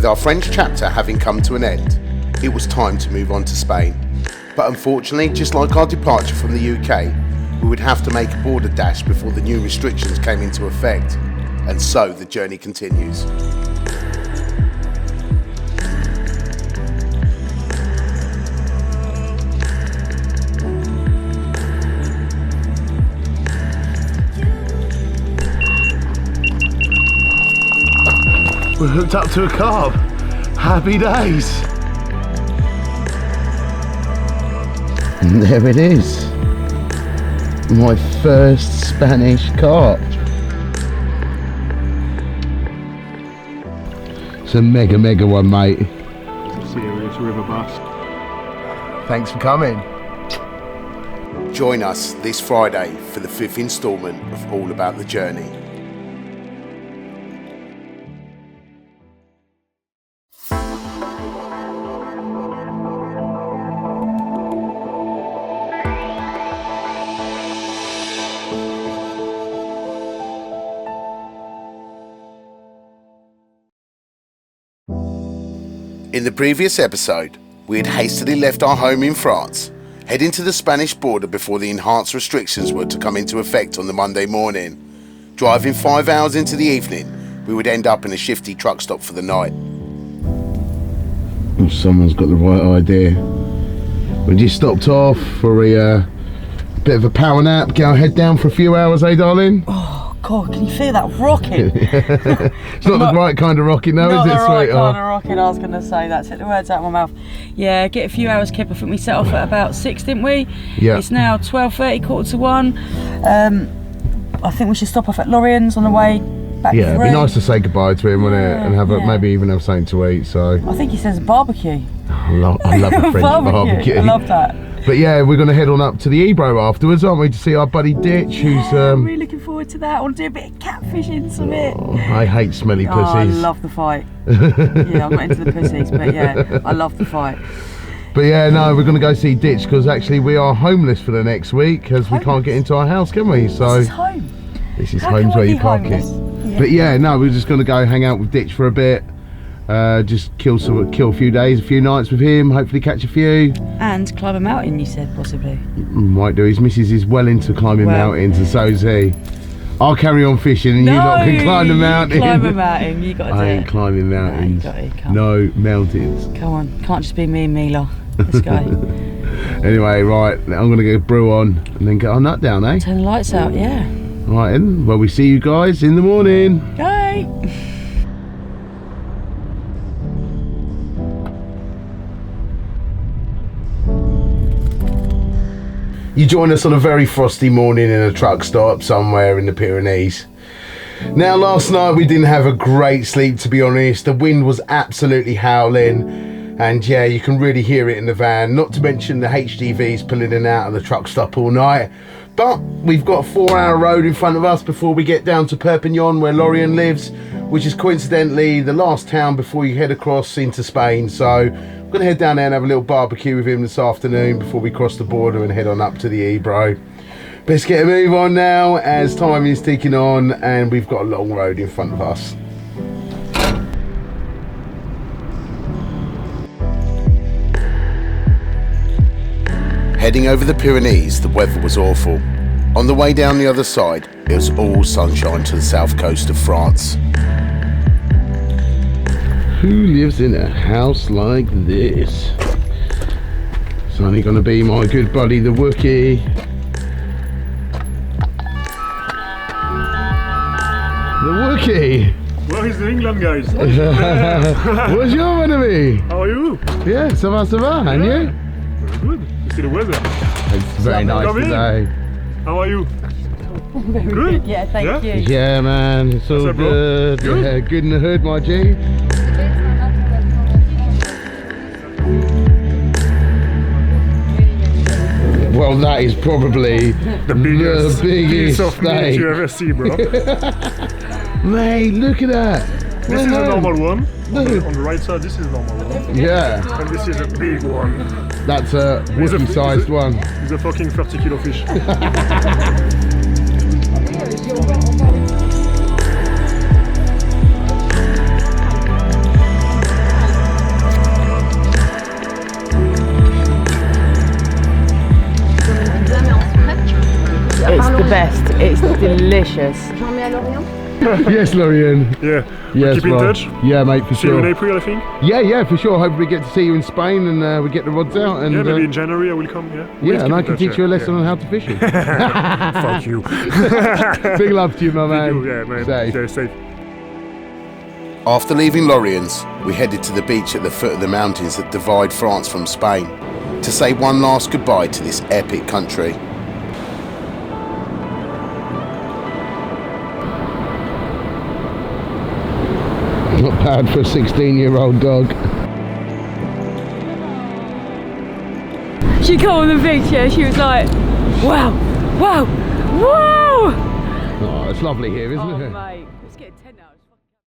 With our French chapter having come to an end, it was time to move on to Spain. But unfortunately, just like our departure from the UK, we would have to make a border dash before the new restrictions came into effect. And so the journey continues. We're hooked up to a carp. Happy days. And there it is. My first Spanish carp. It's a mega one, mate. Serious river bass. Thanks for coming. Join us this Friday for the 5th instalment of All About the Journey. In the previous episode, we had hastily left our home in France, heading to the Spanish border before the enhanced restrictions were to come into effect on the Monday morning. Driving 5 hours into the evening, we would end up in a shifty truck stop for the night. Oh, someone's got the right idea. We just stopped off for a bit of a power nap, get our head down for a few hours, eh, darling? Oh God, can you feel that rocking? It's not the right kind of rocking though, is it, Not the right sweetheart? kind of rocking, I was going to say that. Took the words out of my mouth. Yeah, get a few hours kip. I think we set off at about 6, didn't we? Yeah. It's now 12:30, 12:45. I think we should stop off at Lorien's on the way back. Yeah, it'd be through. nice to say goodbye to him, wouldn't it? And have maybe even have something to eat. So I think he says barbecue. I love a French barbecue. I love that. But yeah, we're going to head on up to the Ebro afterwards, aren't we, to see our buddy Ditch, who's... I'm really looking forward to that. I want to do a bit of catfishing, Samir. I hate smelly pussies. Oh, I love the fight. Yeah, I'm not into the pussies, but yeah, I love the fight. But yeah, no, we're going to go see Ditch because actually we are homeless for the next week because we can't get into our house, can we? So this is home. This is How home's can where we you be park it. homeless? Yeah. But yeah, no, we're just going to go hang out with Ditch for a bit. Just kill a few days, a few nights with him, hopefully catch a few. And climb a mountain, you said, possibly. Might do. His missus is well into climbing mountains, and so is he. I'll carry on fishing and you lot can climb the mountain. Climb a mountain, you got to do it. I ain't climbing mountains. No mountains. Come on, can't just be me and Mila. Let's go. Anyway, right, I'm going to go brew on and then get our nut down, eh? Turn the lights out, yeah. Right then, well, we see you guys in the morning. Bye. You join us on a very frosty morning in a truck stop somewhere in the Pyrenees. Now, last night we didn't have a great sleep, to be honest. The wind was absolutely howling, and yeah, you can really hear it in the van, not to mention the HGVs pulling in and out of the truck stop all night. But we've got a 4-hour road in front of us before we get down to Perpignan, where Lorien lives, which is coincidentally the last town before you head across into Spain. So I'm going to head down there and have a little barbecue with him this afternoon before we cross the border and head on up to the Ebro. Let's get a move on now as time is ticking on and we've got a long road in front of us. Heading over the Pyrenees, the weather was awful. On the way down the other side, it was all sunshine to the south coast of France. Who lives in a house like this? It's only going to be my good buddy the Wookie. The Wookie! Where is the England, guys? What's your enemy? How are you? Yeah, ça va, and you? Very good. You see the weather? It's very nice Come in. today. How are you? Very Good? Yeah, thank you. Yeah, man, it's all What's up, bro? good. Good? Yeah, good in the hood, my G. Well, that is probably The biggest piece of meat steak. you ever see, bro. Mate, look at that. This is a normal one. Look. On the right side, this is a normal one. Yeah, And this is a big one. that's a Wookie-sized one. It's a fucking 30-kilo fish. best. It's delicious. Yes, Lorien. Yeah. Yes, Keep in Rob. touch. Yeah, mate, for See you sure. in April, I think. Yeah, for sure. Hope we get to see you in Spain and we get the rods out. And Yeah, maybe in January I will come. Yeah. yeah, and I can teach you a lesson on how to fish it. Fuck you. Big love to you, my man. You, yeah, man. Safe. Yeah, safe. After leaving Lorient's, we headed to the beach at the foot of the mountains that divide France from Spain to say one last goodbye to this epic country. Not bad for a 16-year-old dog. She came on the beach, yeah, she was like, wow, wow, wow! Oh, it's lovely here, isn't it? Mate.